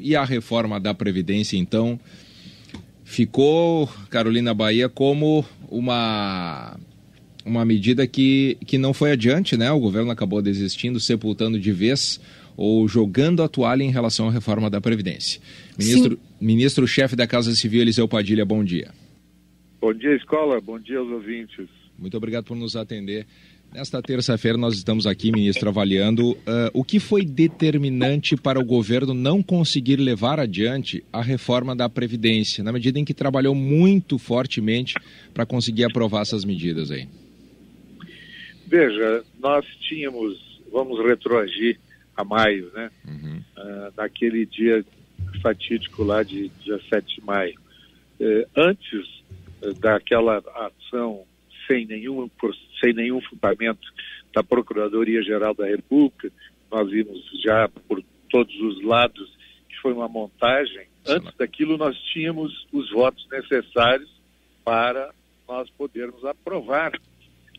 E a reforma da Previdência, então, ficou, Carolina Bahia, como uma medida que não foi adiante, né? O governo acabou desistindo, sepultando de vez ou jogando a toalha em relação à reforma da Previdência. Ministro-chefe da Casa Civil, Eliseu Padilha, bom dia. Bom dia, Escola. Bom dia aos ouvintes. Muito obrigado por nos atender. Nesta terça-feira nós estamos aqui, ministro, avaliando o que foi determinante para o governo não conseguir levar adiante a reforma da Previdência, na medida em que trabalhou muito fortemente para conseguir aprovar essas medidas aí. Veja, nós tínhamos, vamos retroagir a maio, né? Naquele dia fatídico lá de 17 de maio. Antes daquela ação sem nenhum fundamento da Procuradoria-Geral da República, nós vimos já por todos os lados que foi uma montagem. Antes daquilo nós tínhamos os votos necessários para nós podermos aprovar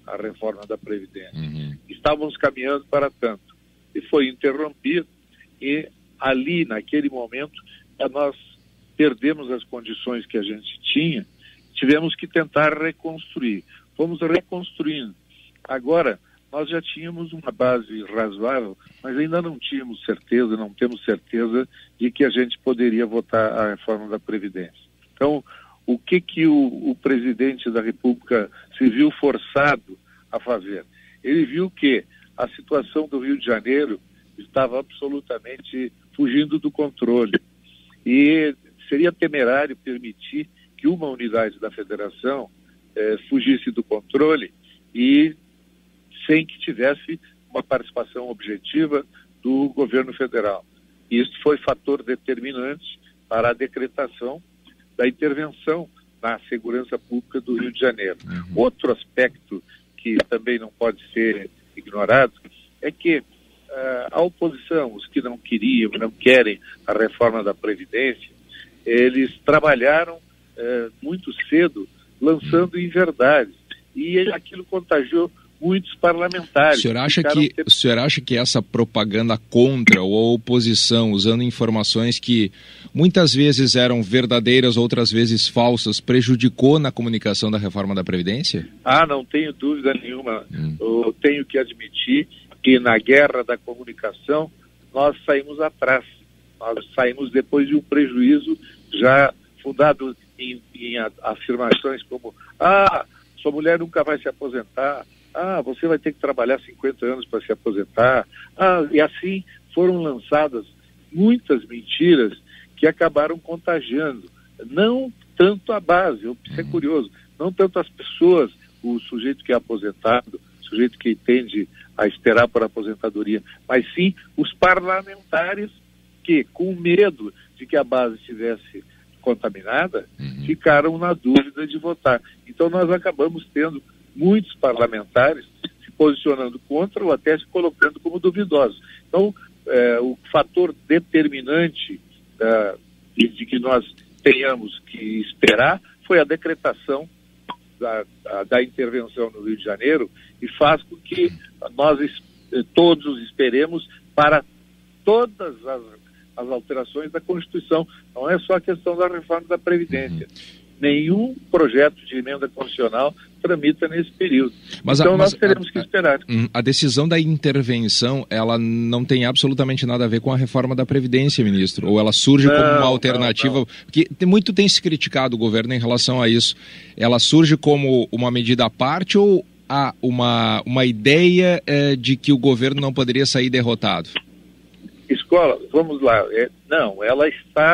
a reforma da Previdência. Estávamos caminhando para tanto. E foi interrompido e ali, naquele momento, nós perdemos as condições que a gente tinha, tivemos que tentar reconstruir. Fomos reconstruindo. Agora, nós já tínhamos uma base razoável, mas ainda não temos certeza de que a gente poderia votar a reforma da Previdência. Então, o que o presidente da República se viu forçado a fazer? Ele viu que a situação do Rio de Janeiro estava absolutamente fugindo do controle. E seria temerário permitir que uma unidade da federação fugisse do controle e sem que tivesse uma participação objetiva do governo federal. Isso foi fator determinante para a decretação da intervenção na segurança pública do Rio de Janeiro. Outro aspecto que também não pode ser ignorado é que a oposição, os que não querem a reforma da Previdência, eles trabalharam muito cedo lançando inverdades. E aquilo contagiou muitos parlamentares. O senhor acha que essa propaganda contra ou a oposição, usando informações que muitas vezes eram verdadeiras, outras vezes falsas, prejudicou na comunicação da reforma da Previdência? Não tenho dúvida nenhuma. Eu tenho que admitir que na guerra da comunicação nós saímos atrás. Nós saímos depois de um prejuízo já fundado em afirmações como sua mulher nunca vai se aposentar, você vai ter que trabalhar 50 anos para se aposentar, e assim foram lançadas muitas mentiras que acabaram contagiando, não tanto a base, isso é curioso, não tanto as pessoas, o sujeito que é aposentado, o sujeito que tende a esperar por aposentadoria, mas sim os parlamentares que, com medo de que a base estivesse contaminada, ficaram na dúvida de votar. Então nós acabamos tendo muitos parlamentares se posicionando contra ou até se colocando como duvidosos. Então o fator determinante de que nós tenhamos que esperar foi a decretação da intervenção no Rio de Janeiro e faz com que nós todos esperemos para todas as alterações da Constituição. Não é só a questão da reforma da Previdência. Nenhum projeto de emenda constitucional tramita nesse período. Então nós teremos que esperar. A decisão da intervenção, ela não tem absolutamente nada a ver com a reforma da Previdência, ministro? Ou ela surge como uma alternativa? Não. Porque muito tem se criticado o governo em relação a isso. Ela surge como uma medida à parte ou há uma ideia de que o governo não poderia sair derrotado? Escola, vamos lá.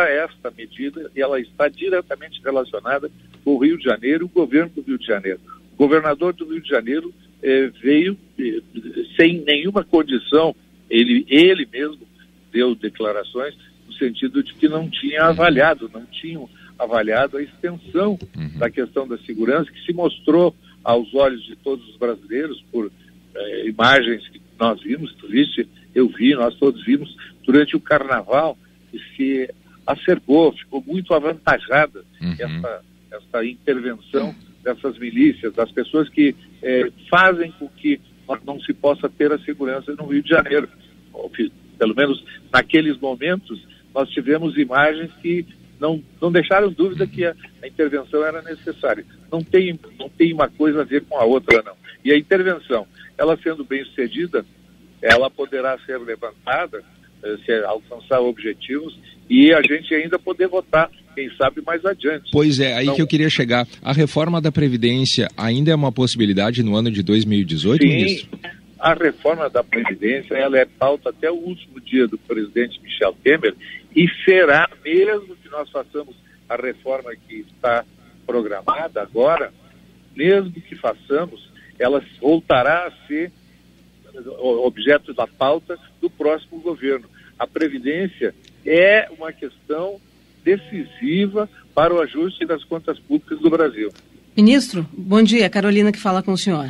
Esta medida, ela está diretamente relacionada com o Rio de Janeiro, o governo do Rio de Janeiro. O governador do Rio de Janeiro veio sem nenhuma condição, ele mesmo deu declarações no sentido de que não tinham avaliado a extensão da questão da segurança, que se mostrou aos olhos de todos os brasileiros por imagens que nós vimos, tu viste, eu vi, nós todos vimos, durante o Carnaval, que se acercou, ficou muito avantajada essa intervenção dessas milícias, das pessoas que fazem com que não se possa ter a segurança no Rio de Janeiro. Pelo menos naqueles momentos, nós tivemos imagens que não deixaram dúvida que a intervenção era necessária. Não tem uma coisa a ver com a outra, não. E a intervenção, ela sendo bem sucedida, ela poderá ser levantada, se alcançar objetivos, e a gente ainda poder votar, quem sabe, mais adiante. Pois é, aí que eu queria chegar. A reforma da Previdência ainda é uma possibilidade no ano de 2018, Sim, ministro? A reforma da Previdência, ela é pauta até o último dia do presidente Michel Temer, e será, mesmo que nós façamos a reforma que está programada agora, mesmo que façamos, ela voltará a ser objeto da pauta do próximo governo. A Previdência é uma questão decisiva para o ajuste das contas públicas do Brasil. Ministro, bom dia. Carolina que fala com o senhor.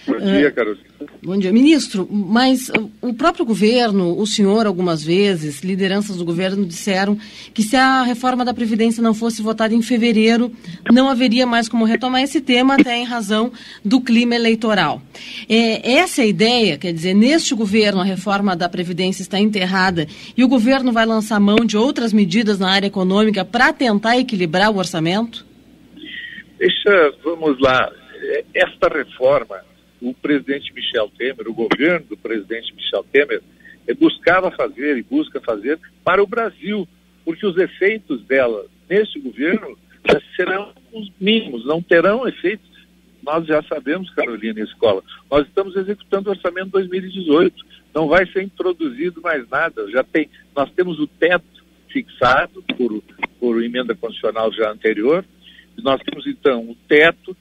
Bom dia, Carolina. Bom dia. Ministro, mas o próprio governo, o senhor algumas vezes, lideranças do governo disseram que se a reforma da Previdência não fosse votada em fevereiro, não haveria mais como retomar esse tema, até em razão do clima eleitoral. Essa é a ideia, quer dizer, neste governo a reforma da Previdência está enterrada e o governo vai lançar mão de outras medidas na área econômica para tentar equilibrar o orçamento? Vamos lá. Esta reforma, o presidente Michel Temer, o governo do presidente Michel Temer, buscava fazer e busca fazer para o Brasil, porque os efeitos dela neste governo serão os mínimos, não terão efeitos. Nós já sabemos, Carolina, escola, nós estamos executando o orçamento 2018, não vai ser introduzido mais nada, nós temos o teto fixado por emenda constitucional já anterior, nós temos então o teto.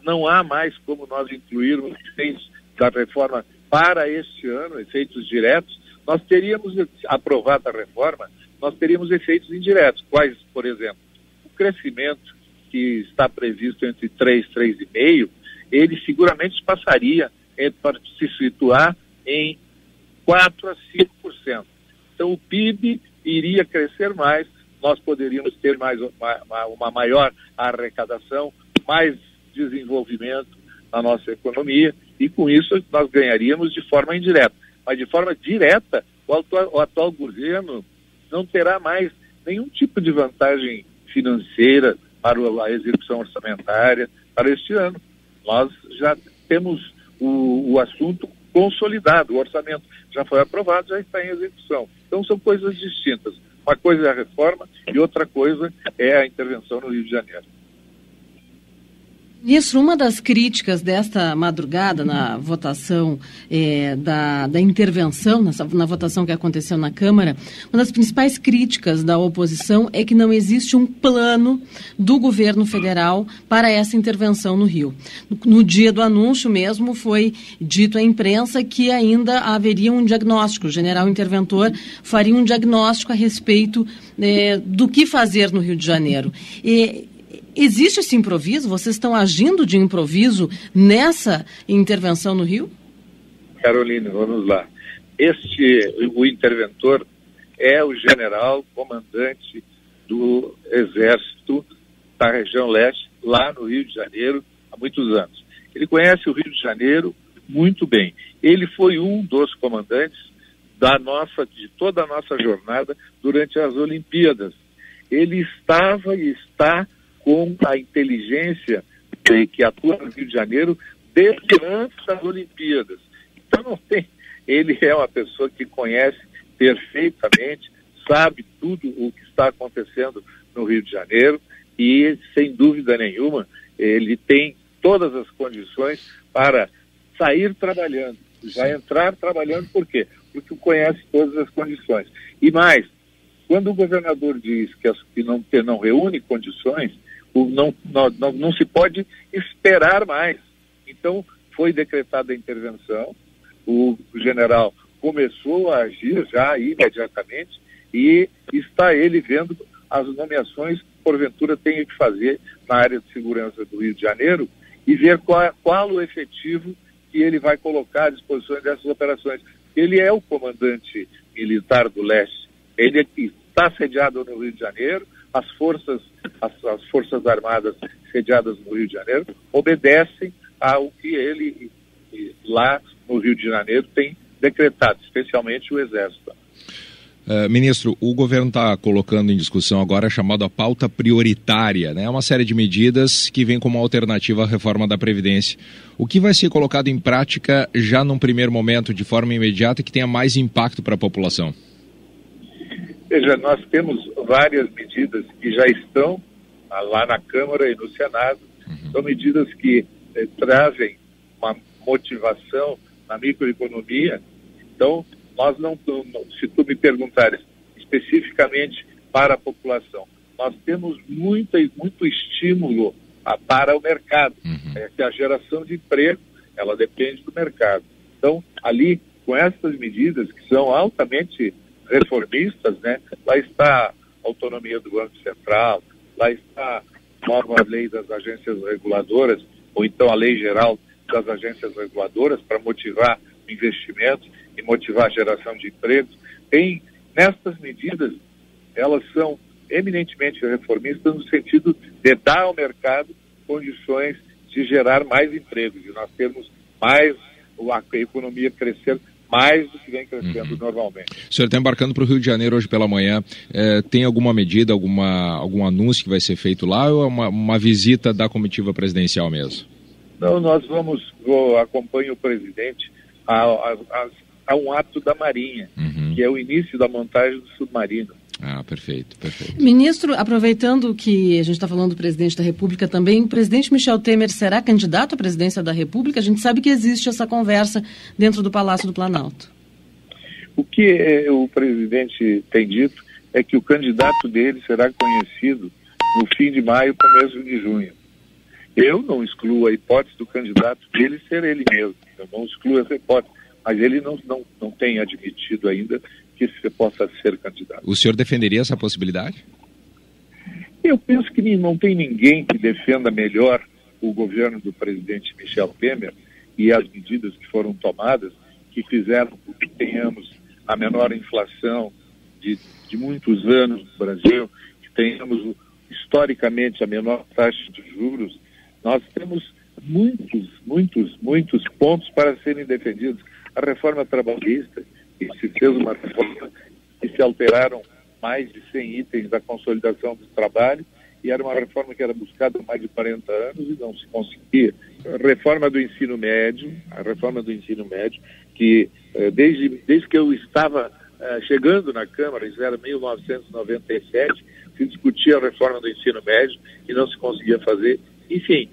Não há mais como nós incluirmos efeitos da reforma para este ano, efeitos diretos. Nós teríamos, aprovada a reforma, nós teríamos efeitos indiretos. Quais, por exemplo? O crescimento que está previsto entre 3 e 3,5%, ele seguramente passaria para se situar em 4 a 5%. Então o PIB iria crescer mais, nós poderíamos ter uma maior arrecadação, mais desenvolvimento na nossa economia, e com isso nós ganharíamos de forma indireta. Mas de forma direta, o atual governo não terá mais nenhum tipo de vantagem financeira para a execução orçamentária para este ano. Nós já temos o assunto consolidado, o orçamento já foi aprovado, já está em execução. Então são coisas distintas. Uma coisa é a reforma e outra coisa é a intervenção no Rio de Janeiro. Ministro, uma das críticas desta madrugada na votação da intervenção, na votação que aconteceu na Câmara, uma das principais críticas da oposição é que não existe um plano do governo federal para essa intervenção no Rio. No dia do anúncio mesmo foi dito à imprensa que ainda haveria um diagnóstico, o general interventor faria um diagnóstico a respeito do que fazer no Rio de Janeiro. Existe esse improviso? Vocês estão agindo de improviso nessa intervenção no Rio? Carolina, vamos lá. O interventor é o general comandante do Exército da região leste, lá no Rio de Janeiro, há muitos anos. Ele conhece o Rio de Janeiro muito bem. Ele foi um dos comandantes de toda a nossa jornada durante as Olimpíadas. Ele estava e está com a inteligência que atua no Rio de Janeiro desde antes das Olimpíadas. Então não tem. Ele é uma pessoa que conhece perfeitamente, sabe tudo o que está acontecendo no Rio de Janeiro e, sem dúvida nenhuma, ele tem todas as condições para sair trabalhando, já entrar trabalhando. Por quê? Porque conhece todas as condições. E mais, quando o governador diz que não reúne condições, não se pode esperar mais. Então, foi decretada a intervenção, o general começou a agir já imediatamente e está ele vendo as nomeações que porventura tem que fazer na área de segurança do Rio de Janeiro e ver qual o efetivo que ele vai colocar à disposição dessas operações. Ele é o comandante militar do leste, ele está sediado no Rio de Janeiro. As forças armadas sediadas no Rio de Janeiro obedecem ao que ele lá no Rio de Janeiro tem decretado, especialmente o Exército. Ministro, o governo está colocando em discussão agora a chamada pauta prioritária, né? É uma série de medidas que vem como alternativa à reforma da Previdência. O que vai ser colocado em prática já num primeiro momento, de forma imediata, que tenha mais impacto para a população? Veja, nós temos várias medidas que já estão lá na Câmara e no Senado. São medidas que trazem uma motivação na microeconomia. Então, nós não, se tu me perguntares especificamente para a população, nós temos muito estímulo para o mercado. Que a geração de emprego, ela depende do mercado. Então, ali, com essas medidas que são altamente reformistas, né? Lá está a autonomia do Banco Central, lá está a nova lei das agências reguladoras, ou então a lei geral das agências reguladoras para motivar investimentos e motivar a geração de empregos. Nestas medidas, elas são eminentemente reformistas no sentido de dar ao mercado condições de gerar mais empregos e nós termos mais a economia crescer mais do que vem crescendo normalmente. O senhor está embarcando para o Rio de Janeiro hoje pela manhã. Tem alguma medida, algum anúncio que vai ser feito lá ou é uma visita da comitiva presidencial mesmo? Não, acompanho o presidente a um ato da Marinha, que é o início da montagem do submarino. Ah, perfeito. Ministro, aproveitando que a gente está falando do presidente da República também, o presidente Michel Temer será candidato à presidência da República? A gente sabe que existe essa conversa dentro do Palácio do Planalto. O que o presidente tem dito é que o candidato dele será conhecido no fim de maio, começo de junho. Eu não excluo a hipótese do candidato dele ser ele mesmo. Eu não excluo essa hipótese. Mas ele não tem admitido ainda que se possa ser candidato. O senhor defenderia essa possibilidade? Eu penso que não tem ninguém que defenda melhor o governo do presidente Michel Temer e as medidas que foram tomadas, que fizeram com que tenhamos a menor inflação de muitos anos no Brasil, que tenhamos historicamente a menor taxa de juros. Nós temos muitos pontos para serem defendidos. A reforma trabalhista, que se fez uma reforma que se alteraram mais de 100 itens da consolidação do trabalho, e era uma reforma que era buscada há mais de 40 anos e não se conseguia. A reforma do ensino médio, que desde que eu estava chegando na Câmara, isso era 1997, se discutia a reforma do ensino médio e não se conseguia fazer. Enfim,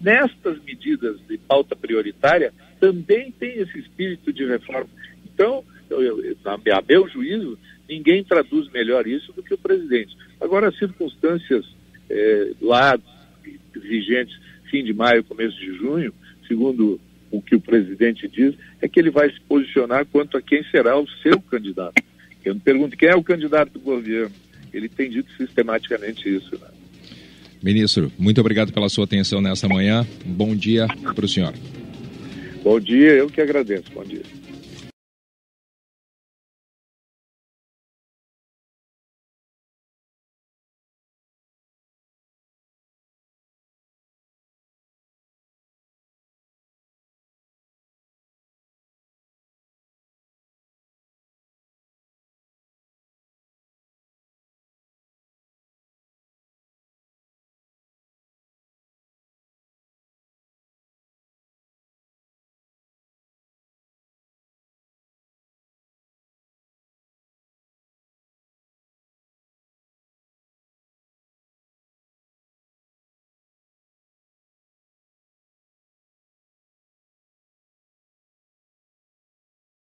nestas medidas de pauta prioritária também tem esse espírito de reforma. Então, a meu juízo, ninguém traduz melhor isso do que o presidente. Agora, as circunstâncias lá vigentes, fim de maio, começo de junho, segundo o que o presidente diz, é que ele vai se posicionar quanto a quem será o seu candidato. Eu me pergunto quem é o candidato do governo. Ele tem dito sistematicamente isso, né? Ministro, muito obrigado pela sua atenção nessa manhã. Bom dia para o senhor. Bom dia, eu que agradeço. Bom dia.